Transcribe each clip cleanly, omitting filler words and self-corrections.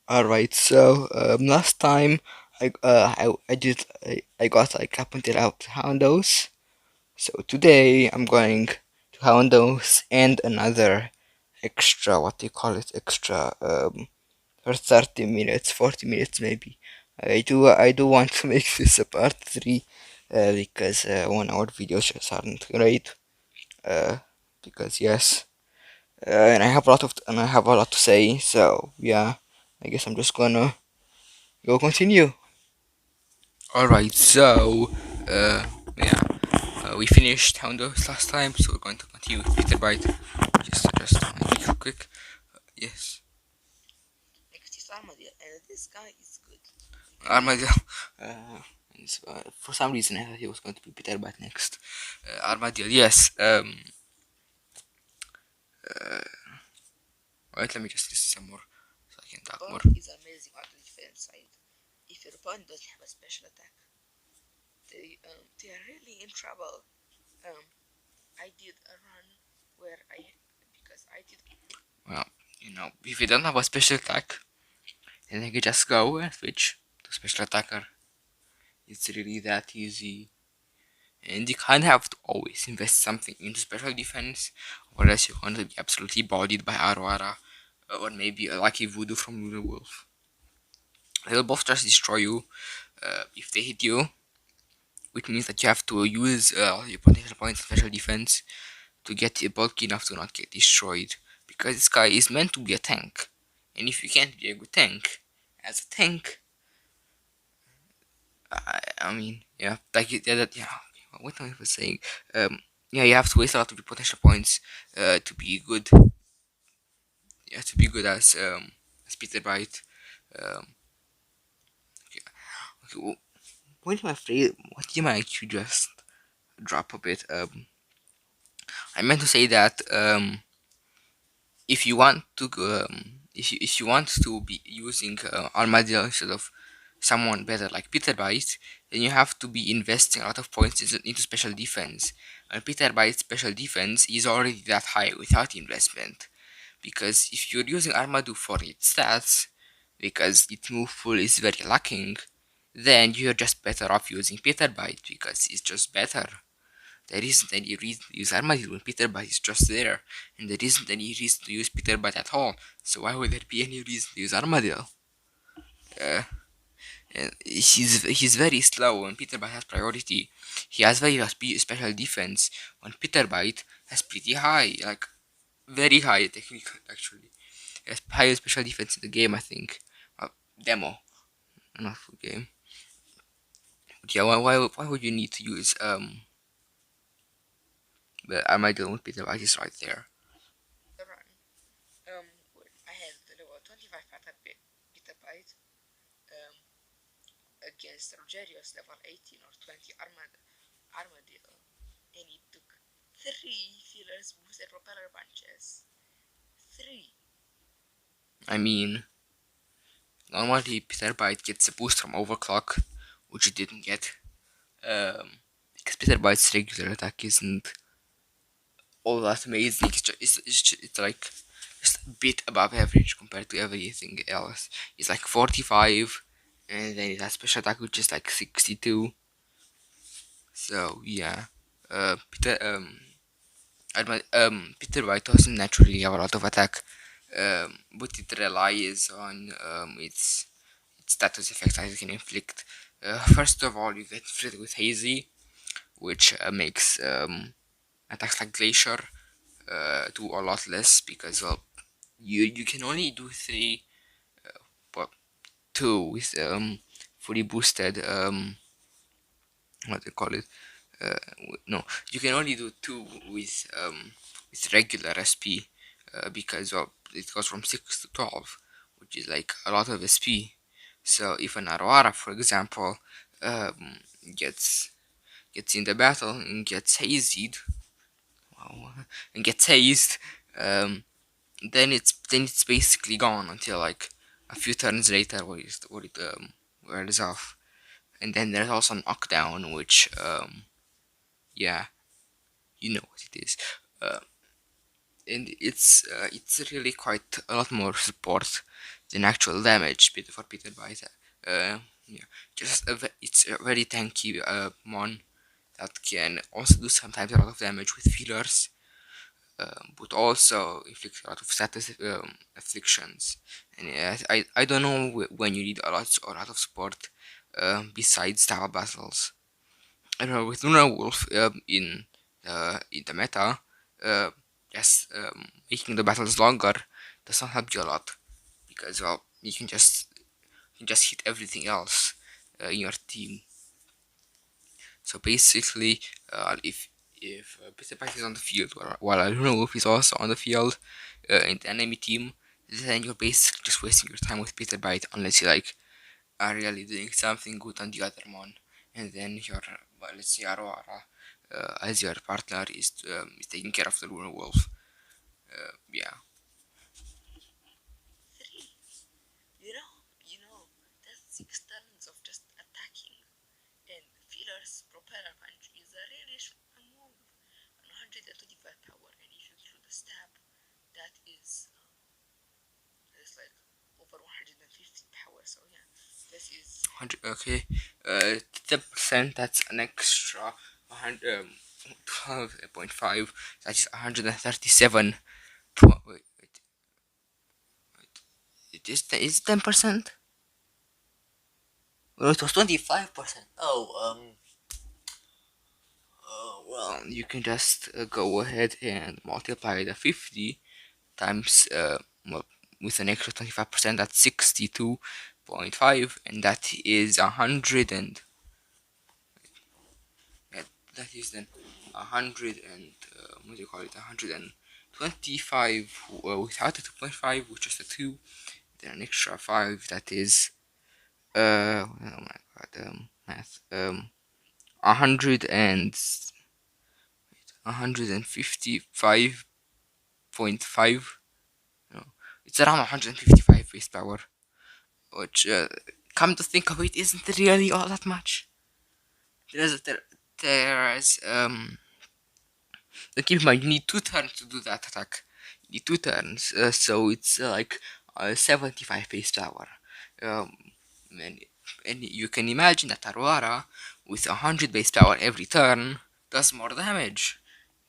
Alright, so last time I got like up until out Houndos. So today I'm going to Houndos and another extra, what do you call it, extra for 30 minutes, 40 minutes maybe. I do want to make this a part 3 because 1 hour videos just aren't great. Uh, because yes, and I have a lot to say. So yeah, I guess I'm just gonna go continue. Alright, so yeah, we finished Houndos last time, so we're going to continue with Peter Bite. Just make it quick. Yes. Next is Armadillo, and this guy is good. Armadillo. Uh, for some reason, I thought he was going to be Peter Bite next. Armadillo, yes. Uh, Wait, let me just list some more so I can talk more. Is amazing on the defense side. If your opponent doesn't have a special attack, they are really in trouble. Um, I did a run where I did. Well, if you don't have a special attack, then you can just go and switch to special attacker. It's really that easy. And you kind of have to always invest something into special defense, or else you're going to be absolutely bodied by Aurora, or maybe a lucky voodoo from Luna Wolf. They'll both just destroy you if they hit you, which means that you have to use your potential points of special defense to get bulky enough to not get destroyed, because this guy is meant to be a tank, and if you can't be a good tank as a tank, I mean, yeah, like yeah. What am I saying? Yeah, you have to waste a lot of your potential points to be good. Yeah, to be good as Peter Bite. Um, okay, okay, what am I afraid? What am I actually just drop a bit? I meant to say that if you want to if you want to be using Armadillo instead of someone better like Peter Bite, then you have to be investing a lot of points into special defense. And Peter Bite's special defense is already that high without investment. Because if you're using Armadillo for its stats, because its move pool is very lacking, then you're just better off using Peter Bite because it's just better. There isn't any reason to use Armadillo when Peter Bite is just there, and there isn't any reason to use Peter Bite at all. So why would there be any reason to use Armadillo? Uh, he's very slow when Peter Bite has priority. He has very special defense when Peter Bite has pretty high, like very high technique actually. He has higher special defense in the game, I think. Demo, not full game. But yeah, why would you need to use the Armadillo when Peter Bite is right there? I had level 25 Peter Bite against Rogerio's level 18 or 20 Armadillo, and it took 3 fillers boosted propeller punches. 3. I mean, normally Peter Bite gets a boost from Overclock, which it didn't get. Because Peter Bite's regular attack isn't all that amazing. It's like just a bit above average compared to everything else. It's like 45, and then it has special attack which is like 62. So yeah, Peter Peter White doesn't naturally have a lot of attack, but it relies on its status effects that it can inflict. First of all, you get inflicted with Hazy, which makes attacks like Glacier do a lot less because well, you can only do 3, but 2 with fully boosted what do you call it? No, you can only do 2 with regular SP because well, it goes from 6 to 12, which is like a lot of SP. So if an Aurora, for example, um, gets gets in the battle and gets hazed, wow, and gets hazed, um, then it's basically gone until like a few turns later, where it wears off. And then there's also knockdown, which yeah, you know what it is. And it's really quite a lot more support than actual damage for Peter Bite. Yeah, just it's a very tanky mon that can also do sometimes a lot of damage with feelers, but also inflict a lot of status afflictions. And I don't know when you need a lot of support besides tower battles. I don't know, with Luna Wolf in the meta, uh, just making the battles longer does not help you a lot, because well you can just hit everything else in your team. So basically, if Mr. Pike is on the field while I don't know if he's also on the field in the enemy team, then you're basically just wasting your time with Peter Bite unless you like are really doing something good on the other one, and then your well, let's say Aurora as your partner is taking care of the Luna Wolf. Yeah. Three. That's 6 turns of just attacking. And Feeler's propeller punch is a really strong move. 125 power, and if you kill the stab, that is like over 150 power. So yeah, this is 100. Okay, 10%. That's an extra 100, 12.5. That's 137. Wait. It is 10%. Well, it was 25%. Well, you can just go ahead and multiply the 50 times well, with an extra 25%. That's 62.5, and that is 100 and yeah, that is then 100 and what do you call it, 125 without a 2.5, which is a 2, then an extra 5, that is oh my god, math, 100 and 155.5. No, it's around 155 base power, which come to think of it isn't really all that much. There's keep in mind you need 2 turns to do that attack. You need 2 turns, so it's like 75 base power. Um, and, and you can imagine that Aurora with 100 base power every turn does more damage.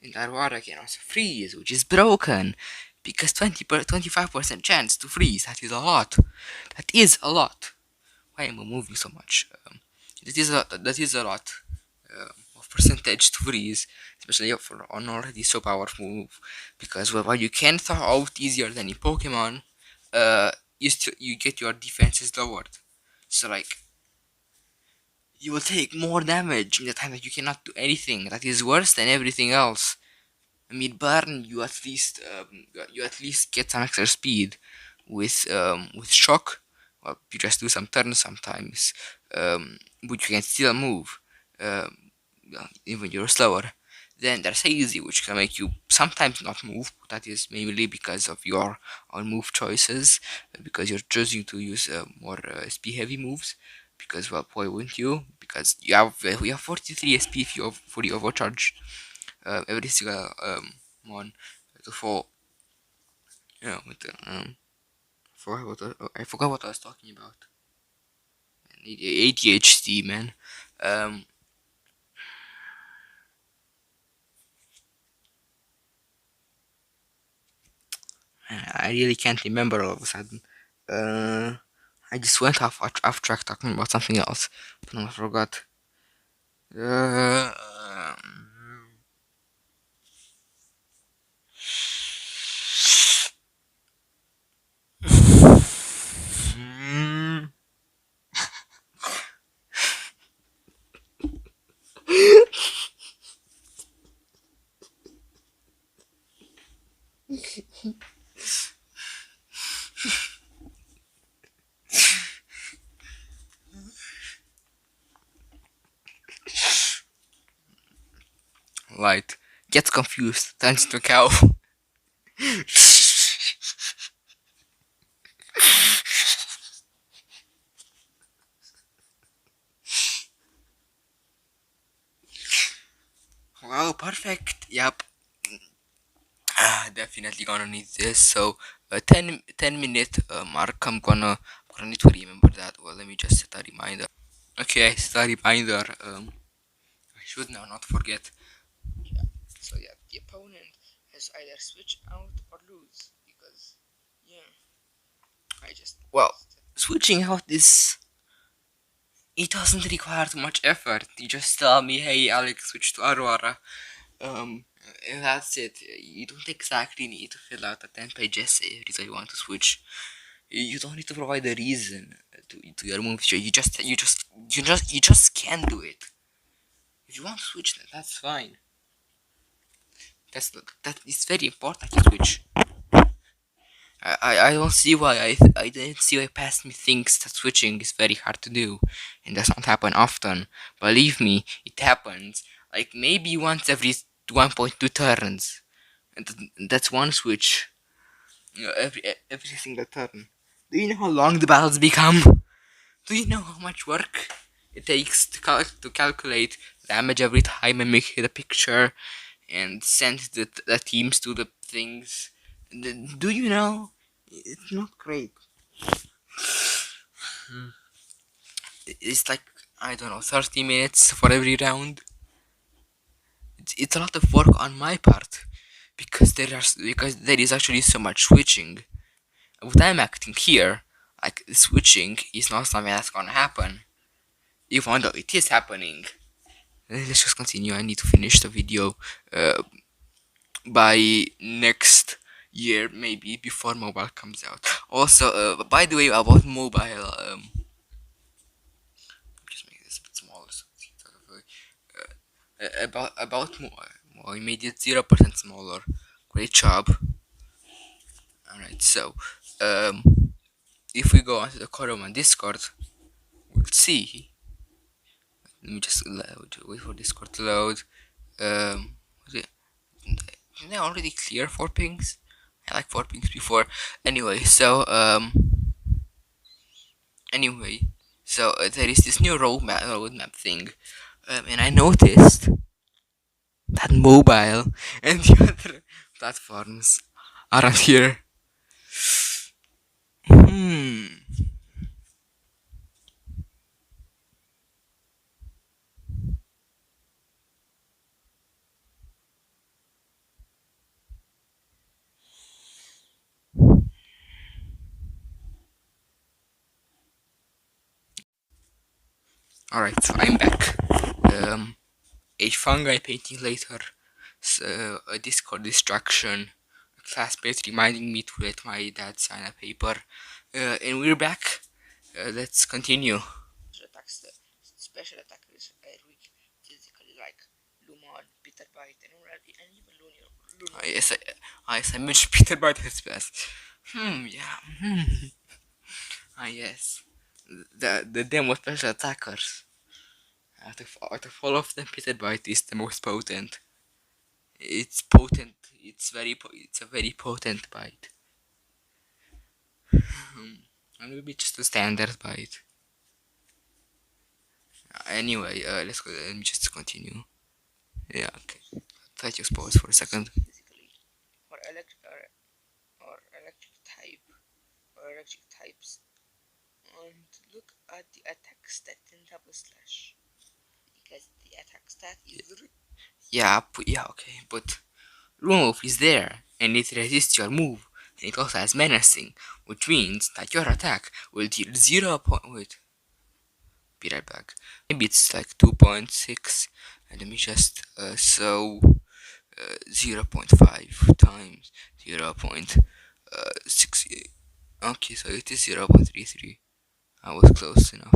And Aurora can also freeze, which is broken. Because 25% chance to freeze, that is a lot. That is a lot. Why am I moving so much? That is a lot of percentage to freeze, especially for an already so powerful move. Because while you can thaw out easier than in Pokemon, you get your defenses lowered. So like you will take more damage in the time that you cannot do anything. That is worse than everything else. I mean, burn you at least get some extra speed with shock. Well, you just do some turns sometimes, but you can still move, even you're slower. Then there's hazy, which can make you sometimes not move. That is mainly because of your own move choices, because you're choosing to use more SP heavy moves. Because well, why wouldn't you? Because we have 43 SP if you fully overcharge every single one to fall. Yeah, with the I forgot what I was talking about. ADHD, man. Um, I really can't remember all of a sudden. Uh, I just went off track talking about something else, but I forgot. Uh, Light gets confused, turns to a cow. Wow, perfect. Yep. Definitely gonna need this. So, 10 minute mark. I'm gonna need to remember that. Well, let me just set a reminder. Okay, I set a reminder. I should now not forget. Yeah. So yeah, the opponent has either switch out or lose because yeah, I just well switching out is it doesn't require too much effort. You just tell me, hey Alex, switch to Aurora. And that's it. You don't exactly need to fill out a 10-page essay every time you want to switch. You don't need to provide a reason to your move. You just can do it. If you want to switch, then that's fine. That is very important to switch. I don't see why I didn't see why past me thinks that switching is very hard to do and does not happen often. Believe me, it happens like maybe once every 1.2 turns. And that's one switch. Every single turn. Do you know how long the battles become? Do you know how much work it takes to calculate damage every time I make the picture and send the teams to the things? Do you know? It's not great. It's like I don't know, 30 minutes for every round. It's a lot of work on my part because there is actually so much switching. What I'm acting here, like switching, is not something that's gonna happen. Even though it is happening. Let's just continue. I need to finish the video by next year, maybe before mobile comes out. Also, by the way, about mobile, just make this a bit smaller. So it's sort of, about mobile, I made it 0% smaller. Great job. All right, so um, if we go onto the Coromon Discord, we'll see. Let me just wait for Discord to load. Was it? Didn't I already clear 4 pings? I like 4 pings before. Anyway, so there is this new roadmap thing, and I noticed that mobile and the other platforms aren't here. Hmm. Alright, so I'm back. A fungi painting later, so a Discord distraction, a classmate reminding me to let my dad sign a paper, and we're back. Let's continue. Special attackers are weak physically, like Lumon, Peter Bite, and even Lunar. I mentioned Peter Bite is best. Yeah. Yes. The demo special attackers. Out of all of them, Peter Bite is the most potent. It's potent. It's a very potent bite. And maybe just a standard bite. Anyway, let's go. Let me just continue. Yeah. Okay. Try to pause for a second. Physically, or electric type, or electric types, and look at the attack stat in double slash because the attack stat is yeah, okay, but remove is there and it resists your move, and it also has menacing, which means that your attack will deal 0 point. Wait, be right back. Maybe it's like 2.6, and let me just 0.5 times 0.6. Okay, so it is 0.33. I was close enough.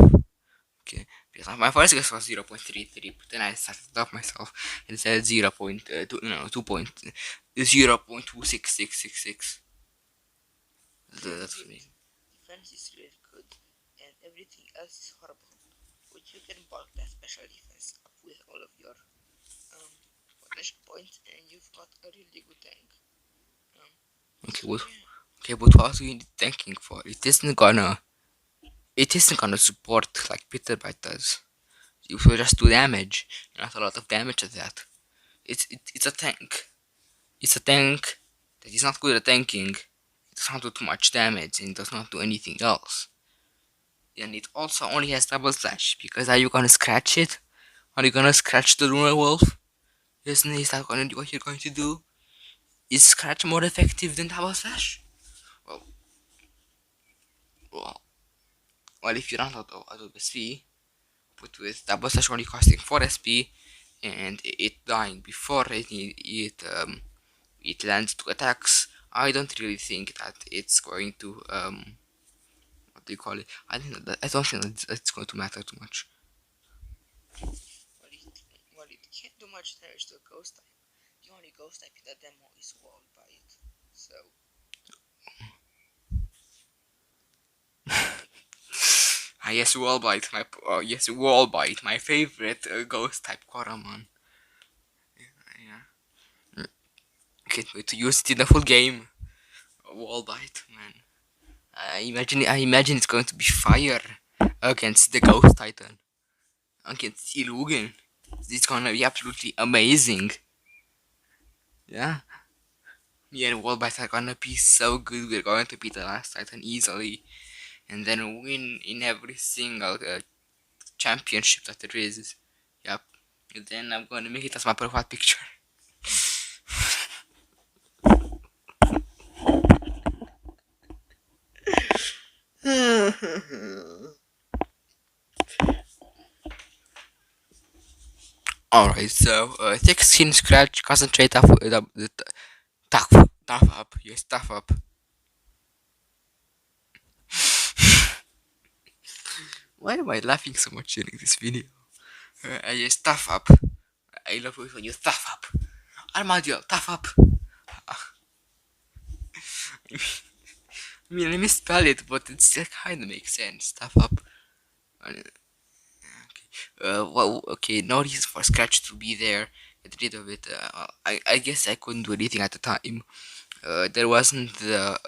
Okay, because my first guess was 0.33, but then I started it up myself and said 0.2, no, 0.2666. That's for me. Defense is really good, and everything else is horrible. But you can bulk that special defense up with all of your potential points, and you've got a really good tank. Okay, but what do you need tanking for? It isn't gonna support like Peter Bite does. You will just do damage, not a lot of damage at that. It's a tank. It's a tank that he's not good at tanking. It does not do too much damage and it does not do anything else. And it also only has double slash, because are you gonna scratch it? Are you gonna scratch the Lunar Wolf? Isn't that gonna do what you're going to do? Is scratch more effective than double slash? Well, well, well, if you run out of SP, put with double slash only costing 4 SP, and it dying before it lands 2 attacks, I don't really think that it's going to what do you call it? I don't think that it's going to matter too much. Well, it can't do much damage to a ghost type. The only ghost type in the demo is walled by it. So yes, wall bite, my favorite ghost type Coromon. Yeah, can't wait to use it in the full game. Wall bite, man. I imagine it's going to be fire against the Ghost Titan, against Illusion. It's gonna be absolutely amazing. Yeah, me and Wallbite are gonna be so good. We're going to beat the last Titan easily, and then win in every single championship that there is. Yep. And then I'm gonna make it as my profile picture. Alright, so thick skin scratch, concentrate, tough up, yes, tough up. Why am I laughing so much during this video? I just tough up. I love it when you tough up. Armadillo, tough up. I mean, I misspell it, but it still kind of makes sense. Tough up. Okay. Well, okay, no reason for Scratch to be there. Get rid of it. I guess I couldn't do anything at the time. There wasn't the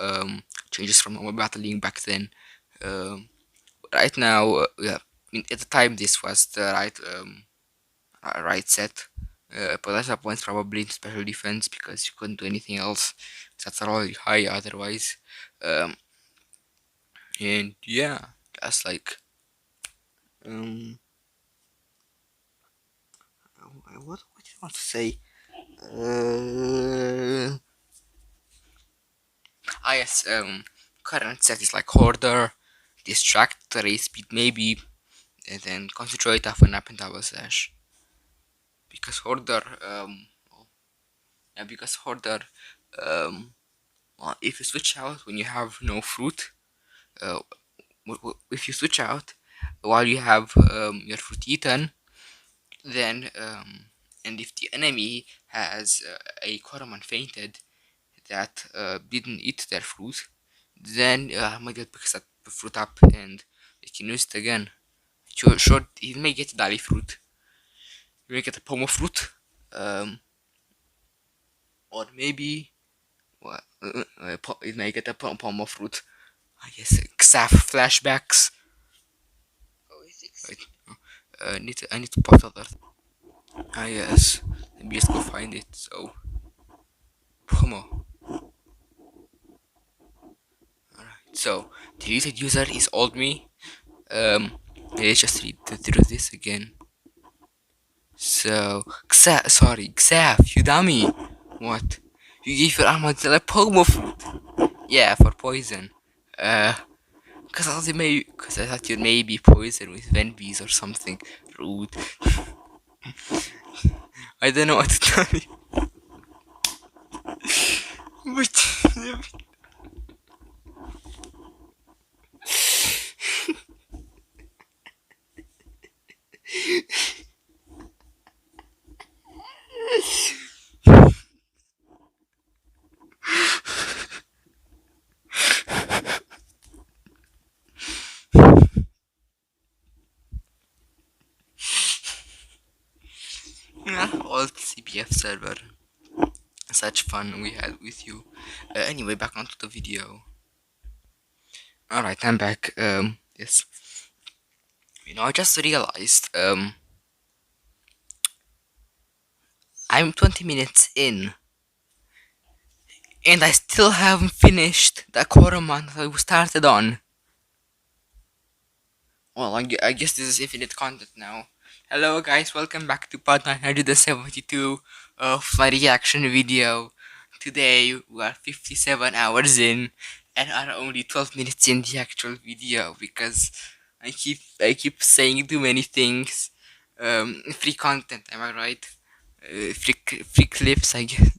changes from normal battling back then. Right now, yeah, I mean, at the time this was the right set. Potential points probably in special defense because you couldn't do anything else. That's already high otherwise. And yeah, that's like what do you want to say? Yes, current set is like Hoarder, Distract, Race Speed maybe, and then Concentrate, Toughen Up, and Double Slash. Because Hoarder, because Hoarder, well, if you switch out when you have no fruit, uh, if you switch out while you have your fruit eaten, then and if the enemy has a Coromon fainted that didn't eat their fruit, then my dad picks that fruit up and it can use it again. Sure, he may get Dali fruit, he may get a pomo fruit, or maybe well, it may get a pomo fruit. I guess Xaf flashbacks. Wait, I need to pause that. Yes, let me just go find it. So, promo. Alright, so deleted user is old me. Let's just read through this again. So, Xaf, you dummy. What? You gave your armadillo pomo fruit? Yeah, for poison. Cause I thought you may be poison with Venbees or something. Rude. I don't know what to tell you. But old CPF server. Such fun we had with you. Anyway, back onto the video. Alright, I'm back. Yes. I just realized, I'm 20 minutes in. And I still haven't finished the Coromon that we started on. Well, I guess this is infinite content now. Hello guys, welcome back to part 972 of my reaction video. Today we are 57 hours in and are only 12 minutes in the actual video because I keep saying too many things. Free content, am I right? Free clips, I guess.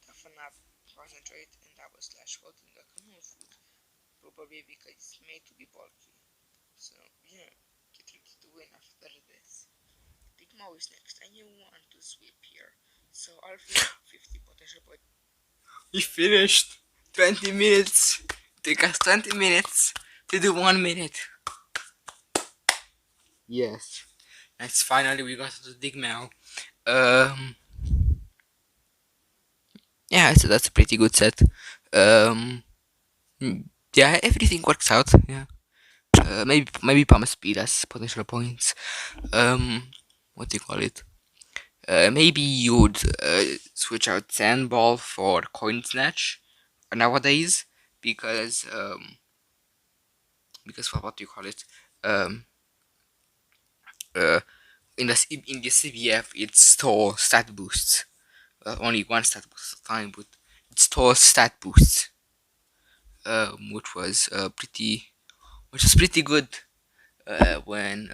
Toughen up, concentrate, and double slash holding a common food, probably because it's made to be bulky. So, yeah, get ready to win after this. Big Mo is next, and you want to sweep here. So, I'll feel 50 potential points. We finished! 20 minutes! Took us 20 minutes to do 1 minute. Yes. That's finally we got to the Big Mo. Um, yeah, so that's a pretty good set. Um, yeah, everything works out. Yeah. Maybe Palm speed has potential points. What do you call it? Maybe you'd switch out Sandball for Coin Snatch nowadays because what do you call it? Um, uh, in the CVF it stores stat boosts. Only one stat boost at a time, but it stores stat boosts. Which was pretty good when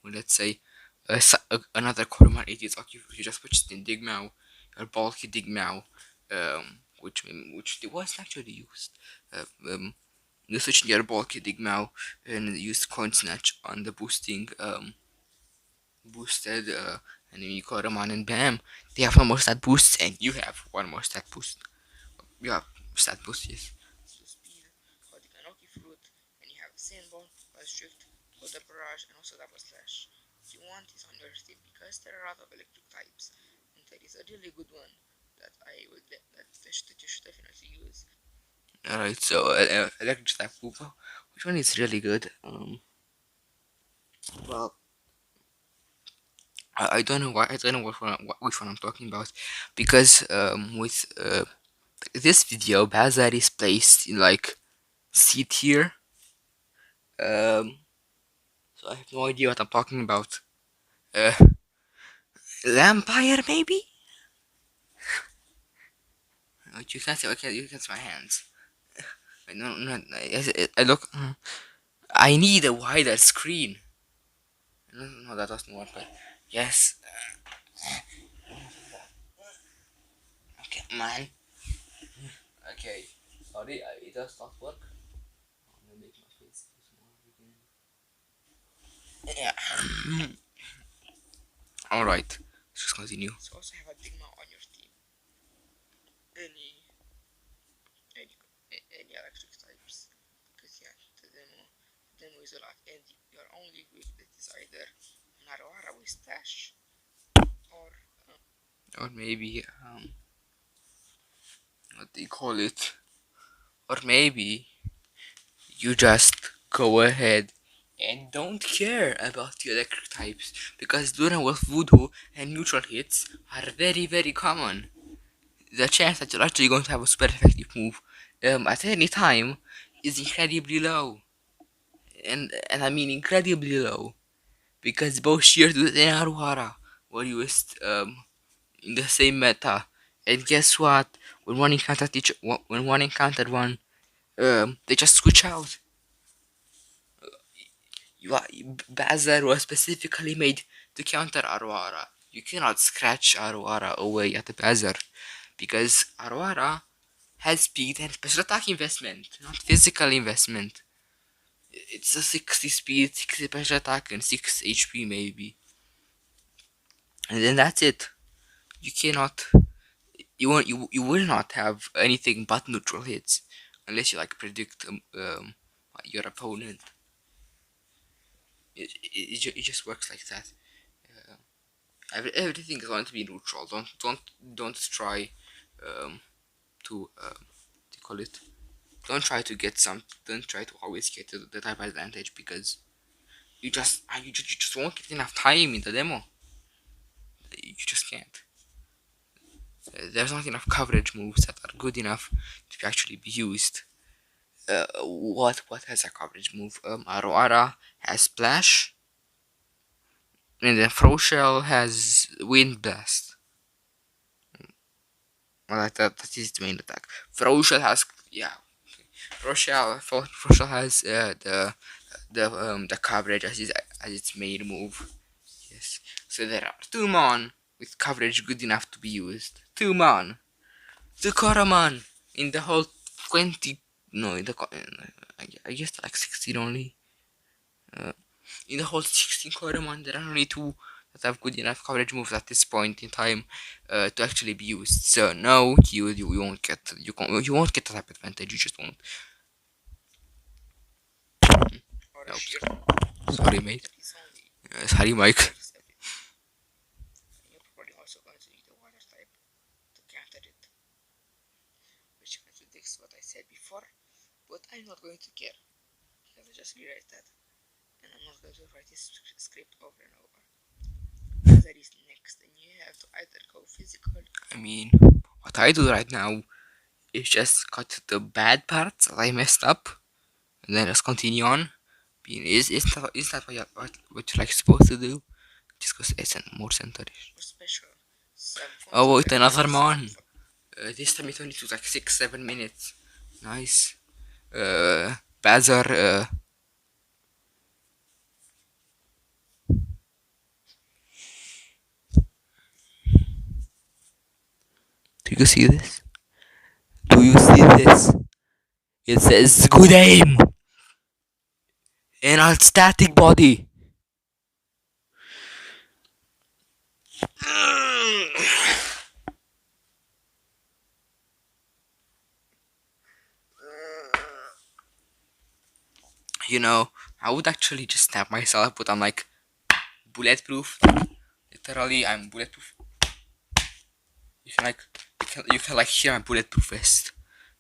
let's say another Coromon idiot you just purchased in Digmao or bulky Digmao, which it was actually used. Uh, um, you switch your bulky Digmao and used coin snatch on the boosted enemy Coromon, and bam, they have one more stat boost and you have one more stat boost. You have stat boost, yes. So speed, Hodikanoki fruit, and you have Sandball, Strict, Water Barrage, and also Double Slash. If you want is on your team because there are a lot of electric types, and there is a really good one that you should definitely use. Alright, so electric type Poopa, which one is really good? Well, I don't know why I don't know which one I'm talking about because with this video BaAAaye is placed in like C tier. So I have no idea what I'm talking about. Uh, Vampire maybe? You can't see. Okay, you can see my hands. No, no, no. I look. I need a wider screen. No, no, that doesn't work. But yes. Okay, man. Okay. Sorry, it does not work. I'm gonna make my face smaller again. Yeah. All right. Let's just continue. So also have a Digma on your team. Any any electric types, because yeah, the demo is a lot, and your only weakness is either Naruara with Stash or maybe what do you call it? Or maybe you just go ahead and don't care about the electric types because Duran with Voodoo and neutral hits are very common. The chance that you're actually going to have a super effective move at any time is incredibly low. And I mean incredibly low. Because both Sheartooth and Aruhara were used in the same meta. And guess what? When one encountered one, they just switch out. BaAAaye was specifically made to counter Aruhara. You cannot scratch Aruhara away at the BaAAaye because Aruhara has speed and special attack investment, not physical investment. It's a 60 speed, 60 special attack, and 6 HP maybe. And then that's it. You cannot. You will not have anything but neutral hits unless you like predict your opponent. It just works like that. Everything is going to be neutral. Don't try to call it. Don't try to always get the type advantage because you just won't get enough time in the demo. You just can't. there's not enough coverage moves that are good enough to actually be used. What has a coverage move? Aroara has Splash, and then Froshell has Wind Blast. Well, that is the main attack. Froshell has Froshell has the coverage as its main move. Yes. So there are two Mon with coverage good enough to be used. Two Mon. The Coromon in the whole 20. No, I guess like 16 only. In the whole 16 Coromon, there are only two that have good enough coverage moves at this point in time to actually be used. So no, you won't get the type advantage. You just won't. No. Sorry, mate. Sorry, Mike. You're probably also going to need a water type to counter it, which contradicts what I said before, but I'm not going to care because I just realized that, and I'm not going to write this script over and over. That is next, and you have to either go physical. I mean, what I do right now is just cut the bad parts that I messed up, and then just continue on. Is that what you're like supposed to do? Just because it's more centerish. Special. Oh, wait, another Mon. This time it only took like 6-7 minutes. Nice. Bazar. Do you see this? Do you see this? It says good aim and a static body. You know, I would actually just stab myself, but I'm like bulletproof. Literally, I'm bulletproof. You can like hear my bulletproof vest.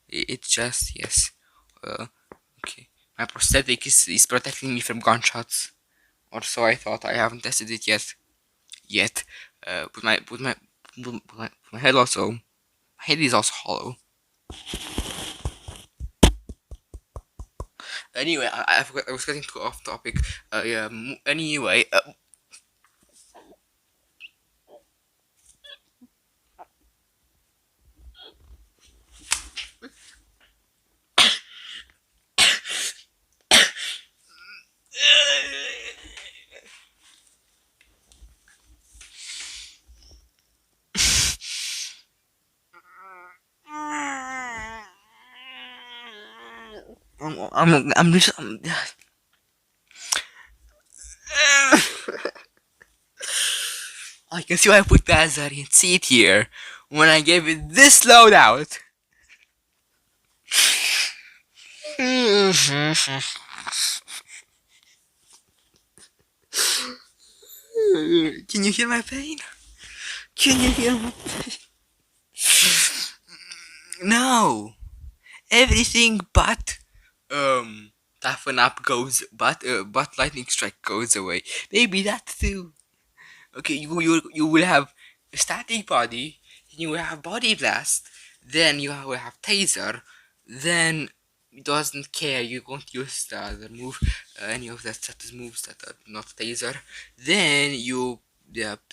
It's just yes. Okay. My prosthetic is protecting me from gunshots. Or so I thought. I haven't tested it yet. My head also. My head is also hollow. Anyway, I forgot. I was getting too off topic. Yeah. Anyway. I'm just. I can see why I put Pastaria and see it here when I gave it this loadout. Can you hear my pain? Can you hear my pain? No, everything but toughen up goes, but lightning strike goes away. Maybe that too. Okay, you will have a static body, you will have body blast, then you will have taser, then it doesn't care. You won't use the other move, any of the status moves that are not taser. Then you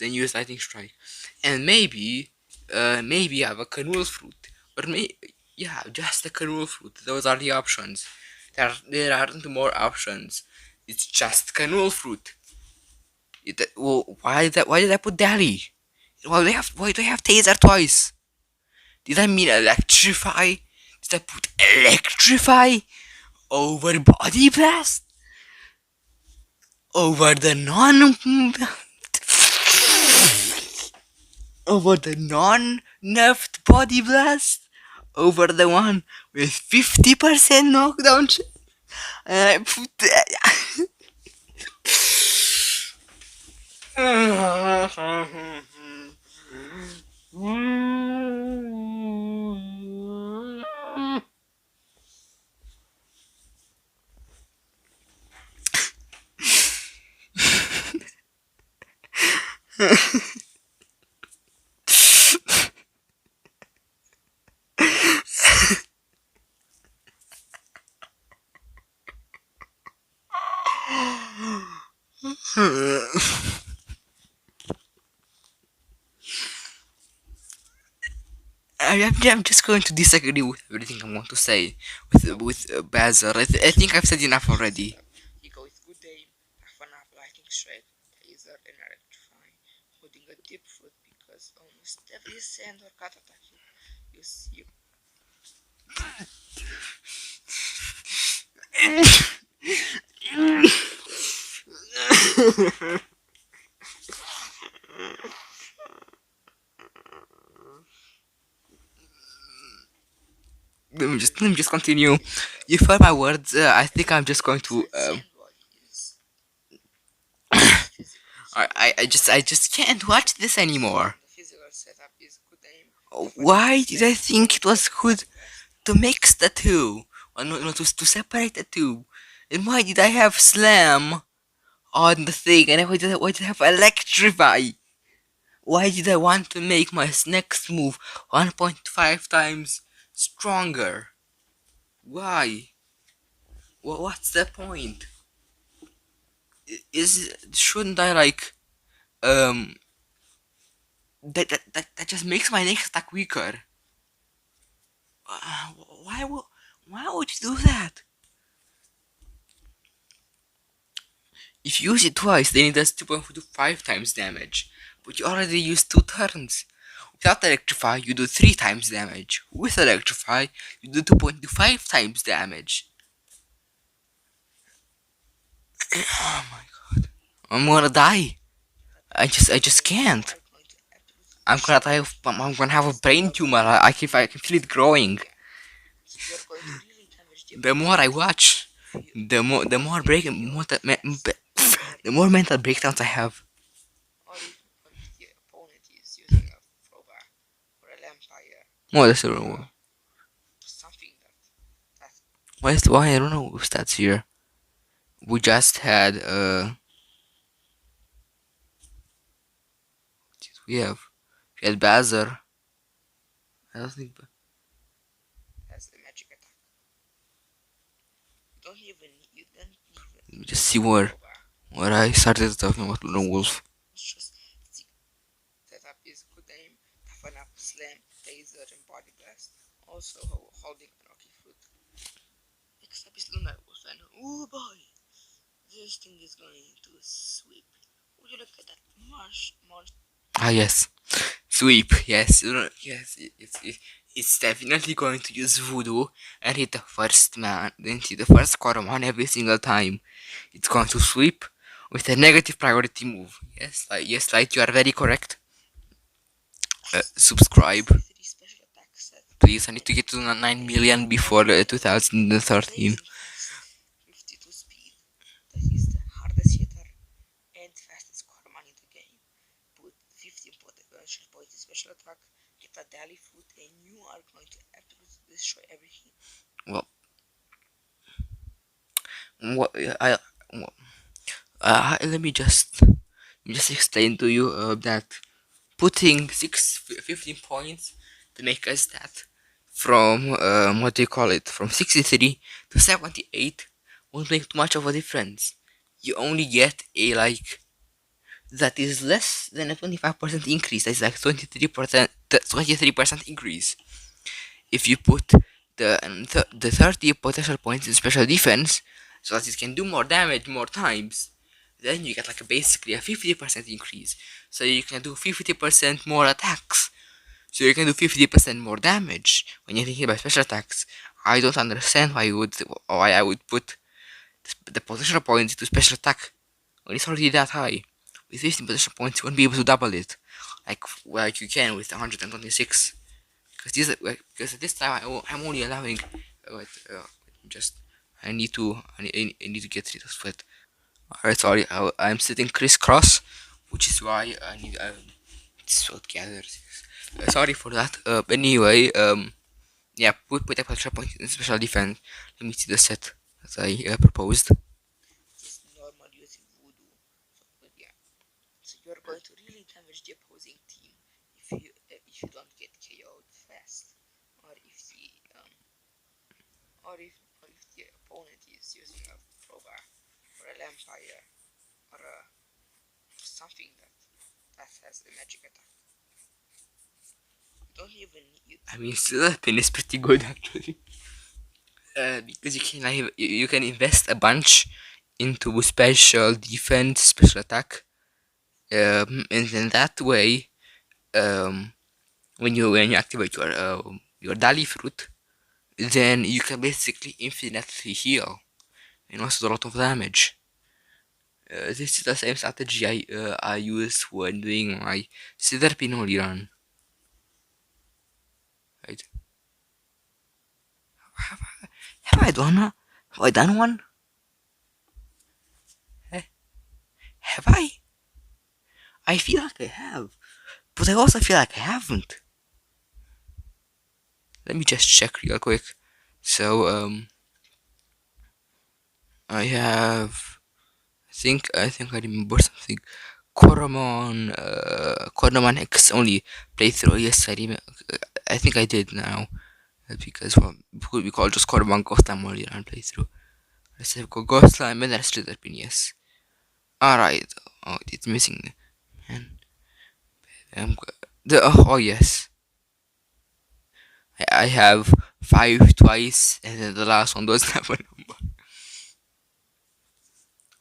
use lightning strike, and maybe you have a canul fruit, or just a canul fruit. Those are the options. There aren't more options. It's just canul fruit. Why did I put Daddy? Why do I have taser twice? Did I mean electrify? Did I put electrify over body blast? Over the non-nerfed body blast? Over the one with 50% knockdown? And I put that. I'm just going to disagree with everything I want to say with Bazar. I think I've said enough already. He goes good aim, half an up lightning strike, taser and electrify, holding a deep foot because almost every sand or cut attack you see. Let me just continue. You heard my words. I think I'm just going to. I just can't watch this anymore. Why did I think it was good to mix the two? Or no, to separate the two? And why did I have slam on the thing? And why did I have electrify? Why did I want to make my next move 1.5 times stronger? Why? What's the point? Shouldn't I like um that just makes my next attack weaker? Uh, why would why would you do that? If you use it twice, then it does 2.5 times damage. But you already used 2 turns. Without Electrify, you do 3 times damage. With Electrify, you do 2.25 times damage. Oh my god. I'm gonna die. I just can't. I'm gonna die. I'm gonna have a brain tumor. I can feel it growing. The more I watch, the more the more mental breakdowns I have. Oh, that's a wrong. Why I don't know stats here. We just had we had Bazar. I don't think that's the magic attack. Let me just see where I started talking about Lone Wolf. Setup is good aim, toughen up, slam, taser, and body blast. Also holding an rocky foot. Next up is Lone Wolf, and oh boy, this thing is going to sweep. Would you look at that marsh? Ah yes, sweep. Yes, yes. It's definitely going to use voodoo and hit the first man, then hit the first Coromon every single time. It's going to sweep with a negative priority move. Yes, right. You are very correct. Subscribe, please. I need to get to 9 million before 2013. 52 speed. That is the hardest hitter and fastest Coromon in the game. Put 15 potential points in special attack. Get a daily foot, and you are going to absolutely destroy everything. Well, what let me just explain to you that putting 15 points to make a stat from what do you call it, from 63 to 78 won't make too much of a difference. You only get a that is less than a 25% increase. That's like 23% increase. If you put the 30 potential points in special defense, so that it can do more damage more times, then you get like basically a 50% increase. So you can do 50% more attacks. So you can do 50% more damage when you're thinking about special attacks. I don't understand why I would put the potential points into special attack when it's already that high. With 15 potential points, you won't be able to double it like you can with 126. Because this time I'm only allowing. Just I need to get rid of sweat. Alright, sorry, I'm sitting crisscross, which is why I need sweat gathers. Sorry for that. Anyway, yeah, put a extra point in special defense. Let me see the set that I proposed. It's normal using voodoo, but yeah. So you're going to really damage the opposing team if you don't get KO'd fast, or if the opponent is using a crowbar or a lampire or a something that has a magic attack. You don't even need. I mean, Slurping is pretty good actually. Because you can invest a bunch into special defense, special attack, and then that way, um, when you activate your Dali fruit, then you can basically infinitely heal and also a lot of damage. This is the same strategy I use when doing my Cedar Pinoli run. Right? Have I done one? Have I done one? Eh, have I? I feel like I have, but I also feel like I haven't. Let me just check real quick. So I have. I think I remember something. Coromon X only playthrough. Yes, I remember. I think I did now because we call just Coromon Ghost Time only run playthrough. Let's have Ghost Time and let's do that. Yes. All right. Oh, it's missing. Man. Oh yes. I have 5 twice, and then the last one doesn't have a number.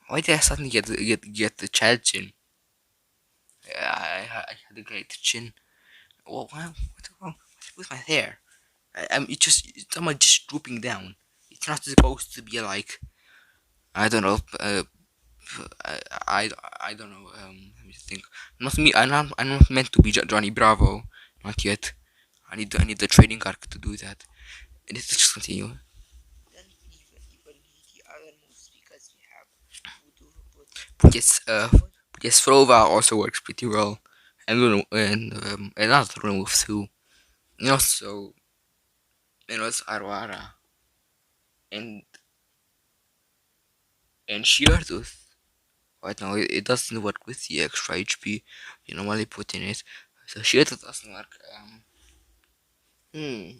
Why did I suddenly get the Chad chin? Yeah, I had a great chin. Well, what's wrong with my hair? It's someone just drooping down. It's not supposed to be like I don't know. I, I, I don't know. Let me think. Not me. I'm not meant to be Johnny Bravo. Not yet. I need the trading arc to do that. Let's just continue. Then even the other moves because we have Voodoo Robot. Yes, Frova also works pretty well, and another move too. And also Arwara and Sheartooth. Right now it doesn't work with the extra HP you normally put in it. So Sheartooth doesn't work. Hmm.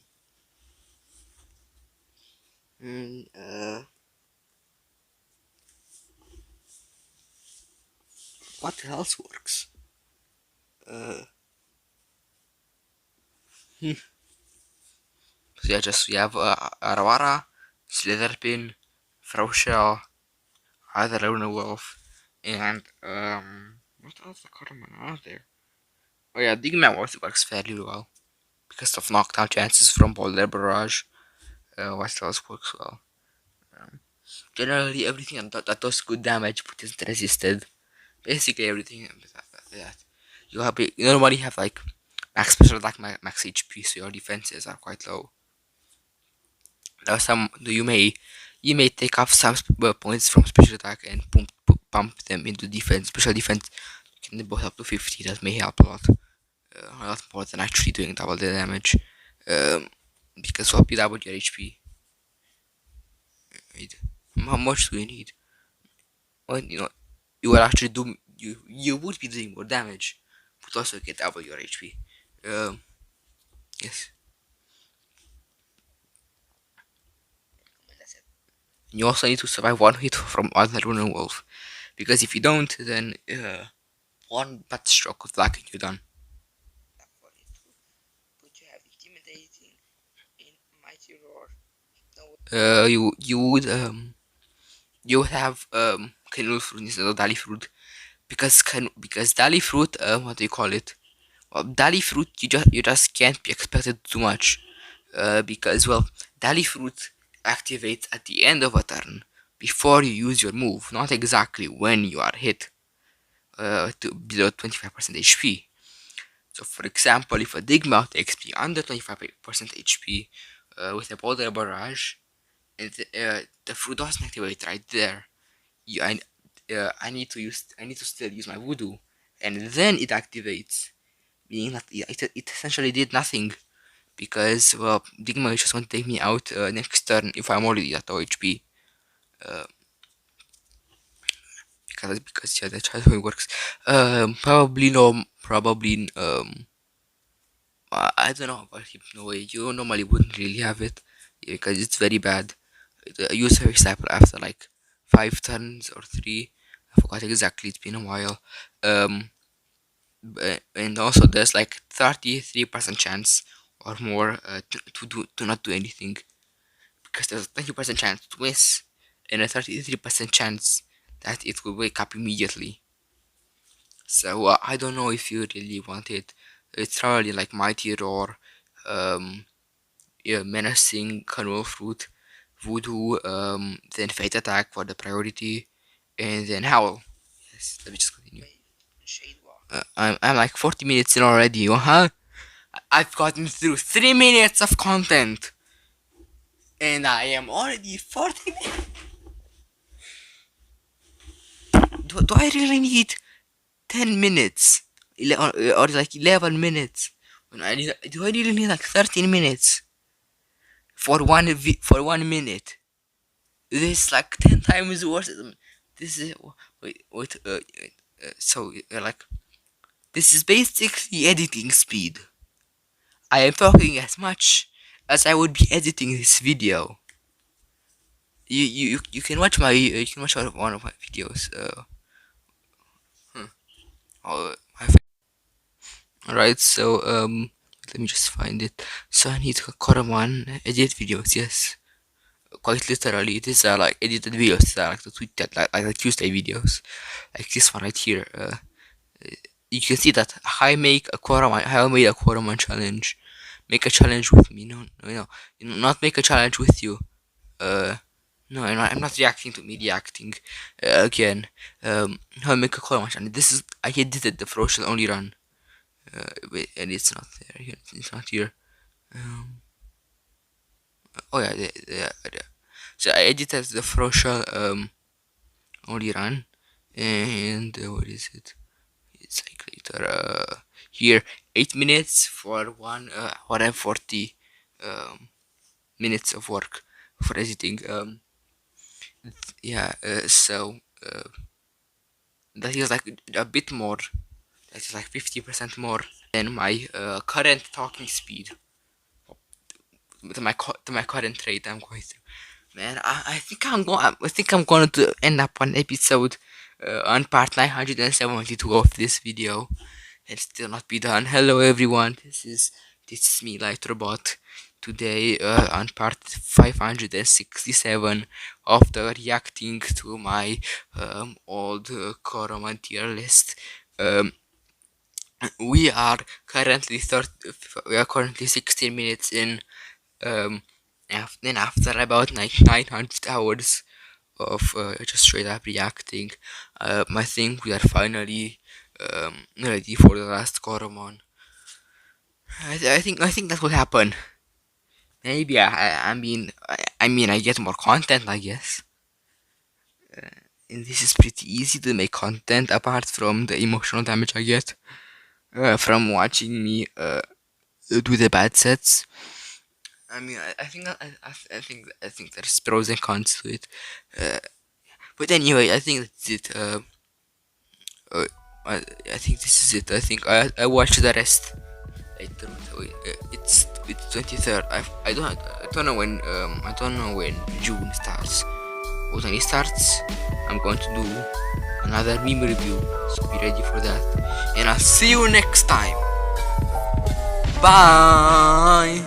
Hmm. What else works? Uh. Hmm. So yeah, just we have Arawara, Slitherpin, Fraushell, either Luna Wolf, and what else the Coromon are there? Oh yeah, Digman also works fairly well because of knockdown chances from Boulder Barrage. What else works well? Um, Generally, everything that does good damage but isn't resisted. Basically, everything that you normally have like max special attack, max HP, so your defenses are quite low. Now, you may take off some points from special attack and pump them into defense. Special defense can both up to 50. That may help a lot more than actually doing double the damage. Um, because what you double your HP. Right? How much do you need? Well, you will actually do you would be doing more damage, but also get double your HP. Um, yes. You also need to survive one hit from other Lunar Wolf, because if you don't, then one bad stroke of luck and you're done. You would have Canul fruit instead of Dali fruit because Dali fruit what do you call it? Well, Dali fruit you just can't be expected too much because Dali fruit activates at the end of a turn before you use your move, not exactly when you are hit to below 25% HP. So, for example, if a Digma takes me under 25% HP with a Boulder Barrage, and the fruit doesn't activate right there, I need to still use my Voodoo, and then it activates, meaning that it essentially did nothing because Digma is just going to take me out next turn if I'm already at low HP. Uh, because yeah, that's how it works. Probably no, probably I don't know about Hypno. You normally wouldn't really have it because it's very bad. Use Heavy Cycle after like 5 turns or 3. I forgot exactly. It's been a while. And also there's like 33% chance or more to not do anything, because there's a 20% chance to miss and a 33% chance that it will wake up immediately. So I don't know if you really want it. It's probably like Mighty Roar, um, yeah, Menacing, Carnival Fruit, Voodoo, then Fate Attack for the priority, and then Howl. Yes, let me just continue. I'm like 40 minutes in already, huh? I've gotten through 3 minutes of content, and I am already 40 minutes. Do I really need 10 minutes? Or like 11 minutes? When do I really need like 13 minutes? For for 1 minute? This is like 10 times worse. This is, wait, so, like, this is basically editing speed. I am talking as much as I would be editing this video. You can watch my you can watch one of my videos. Oh, alright. So let me just find it. So I need Coromon edit videos. Yes, quite literally, these are like edited videos. These are like the like the Tuesday videos, like this one right here. You can see that I made a Coromon challenge. Make a challenge with me. No, not make a challenge with you. No, I'm not reacting to me reacting. Again, how I make a Coromon challenge. This is, I edited the flow shall only run. Wait, and it's not there here. It's not here. Oh yeah, there. So I edited the flow shall only run, and what is it? It's like later. Here 8 minutes for one. 40 minutes of work for editing. Yeah. So that is like a bit more. That is like 50% more than my current talking speed. To my current rate I'm going through. Man, I think I'm going to end up on episode on part 972 of this video and still not be done. Hello everyone, this is me, Lightrobot. Today on part 567 of the reacting to my old Coromon tier list. We are currently 16 minutes in. Then after about 900 hours of just straight up reacting, I think we are finally ready for the last Coromon. I think that will happen. Maybe I mean I get more content, I guess. And this is pretty easy to make content apart from the emotional damage I get from watching me do the bad sets. I mean, I think there's pros and cons to it. But anyway, I think that's it. I think this is it. I think I watched the rest later. It's 23rd. I don't know when June starts. But when it starts, I'm going to do another meme review. So be ready for that. And I'll see you next time. Bye.